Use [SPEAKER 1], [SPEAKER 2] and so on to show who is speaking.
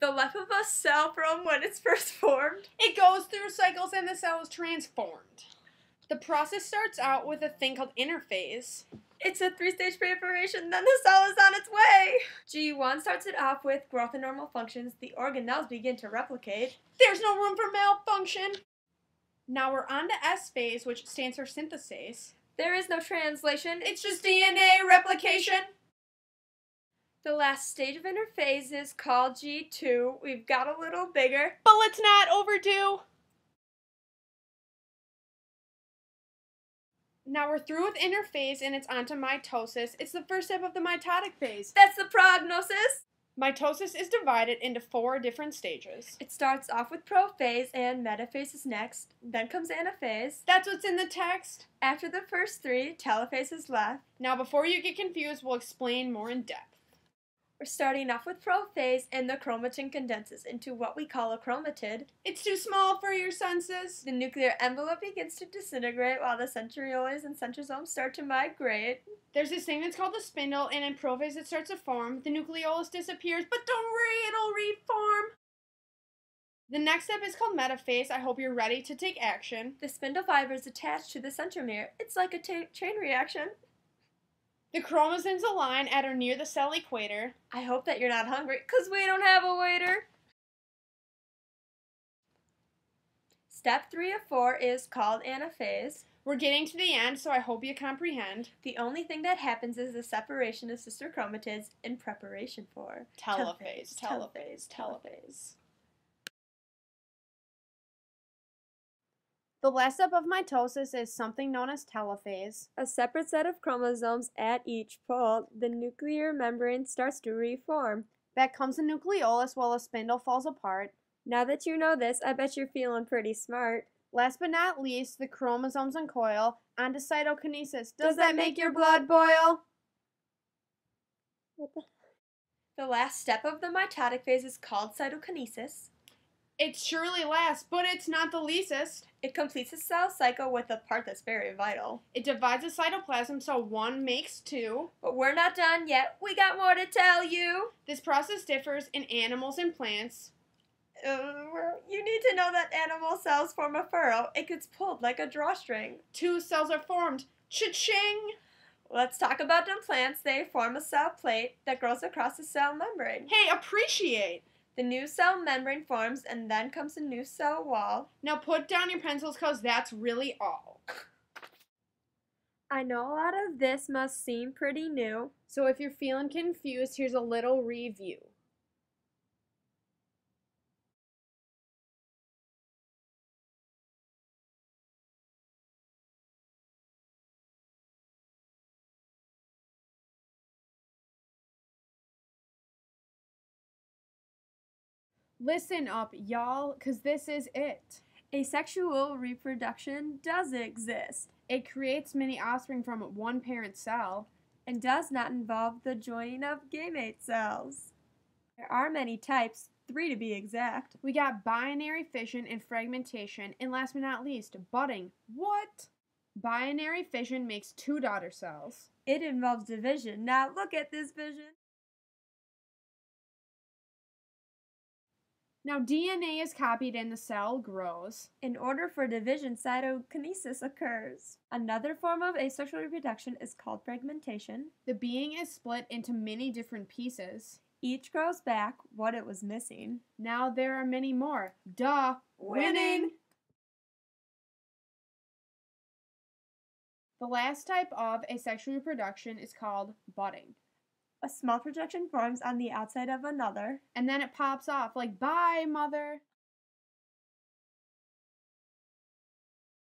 [SPEAKER 1] The life of a cell from when it's first formed.
[SPEAKER 2] It goes through cycles and the cell is transformed. The process starts out with a thing called interphase.
[SPEAKER 1] It's a 3-stage preparation, then the cell is on its way. G1 starts it off with growth and normal functions. The organelles begin to replicate.
[SPEAKER 2] There's no room for malfunction. Now we're on to S phase, which stands for synthesase.
[SPEAKER 1] There is no translation.
[SPEAKER 2] It's just DNA replication.
[SPEAKER 1] The last stage of interphase is called G2. We've got a little bigger.
[SPEAKER 2] But let's not overdo. Now we're through with interphase and it's on to mitosis. It's the first step of the mitotic phase.
[SPEAKER 1] That's the prognosis.
[SPEAKER 2] Mitosis is divided into 4 different stages.
[SPEAKER 1] It starts off with prophase and metaphase is next. Then comes anaphase.
[SPEAKER 2] That's what's in the text.
[SPEAKER 1] After the first 3, telophase is left.
[SPEAKER 2] Now before you get confused, we'll explain more in depth.
[SPEAKER 1] We're starting off with prophase, and the chromatin condenses into what we call a chromatid.
[SPEAKER 2] It's too small for your senses.
[SPEAKER 1] The nuclear envelope begins to disintegrate while the centrioles and centrosomes start to migrate.
[SPEAKER 2] There's this thing that's called the spindle, and in prophase it starts to form. The nucleolus disappears, but don't worry, it'll reform. The next step is called metaphase. I hope you're ready to take action.
[SPEAKER 1] The spindle fiber is attached to the centromere. It's like a chain reaction.
[SPEAKER 2] The chromosomes align at or near the cell equator.
[SPEAKER 1] I hope that you're not hungry, because we don't have a waiter. Step 3 of 4 is called anaphase.
[SPEAKER 2] We're getting to the end, so I hope you comprehend.
[SPEAKER 1] The only thing that happens is the separation of sister chromatids in preparation for
[SPEAKER 2] Telophase. The last step of mitosis is something known as telophase.
[SPEAKER 1] A separate set of chromosomes at each pole. The nuclear membrane starts to reform.
[SPEAKER 2] Back comes the nucleolus while a spindle falls apart.
[SPEAKER 1] Now that you know this, I bet you're feeling pretty smart.
[SPEAKER 2] Last but not least, the chromosomes uncoil. On to cytokinesis.
[SPEAKER 1] Does that make your blood boil? The last step of the mitotic phase is called cytokinesis.
[SPEAKER 2] It surely lasts, but it's not the leastest.
[SPEAKER 1] It completes the cell cycle with a part that's very vital.
[SPEAKER 2] It divides the cytoplasm so 1 makes 2.
[SPEAKER 1] But we're not done yet. We got more to tell you.
[SPEAKER 2] This process differs in animals and plants.
[SPEAKER 1] You need to know that animal cells form a furrow. It gets pulled like a drawstring.
[SPEAKER 2] 2 cells are formed. Cha-ching!
[SPEAKER 1] Let's talk about them plants. They form a cell plate that grows across the cell membrane.
[SPEAKER 2] Hey, appreciate!
[SPEAKER 1] The new cell membrane forms, and then comes a new cell wall.
[SPEAKER 2] Now put down your pencils, because that's really all.
[SPEAKER 1] I know a lot of this must seem pretty new.
[SPEAKER 2] So if you're feeling confused, here's a little review. Listen up, y'all, because this is it.
[SPEAKER 1] Asexual reproduction does exist.
[SPEAKER 2] It creates many offspring from one parent cell.
[SPEAKER 1] And does not involve the joining of gamete cells. There are many types, 3 to be exact.
[SPEAKER 2] We got binary fission and fragmentation, and last but not least, budding. What? Binary fission makes 2 daughter cells.
[SPEAKER 1] It involves division. Now look at this vision.
[SPEAKER 2] Now DNA is copied and the cell grows.
[SPEAKER 1] In order for division, cytokinesis occurs. Another form of asexual reproduction is called fragmentation.
[SPEAKER 2] The being is split into many different pieces.
[SPEAKER 1] Each grows back what it was missing.
[SPEAKER 2] Now there are many more. Duh!
[SPEAKER 1] Winning!
[SPEAKER 2] The last type of asexual reproduction is called budding.
[SPEAKER 1] A small projection forms on the outside of another.
[SPEAKER 2] And then it pops off like, bye, mother.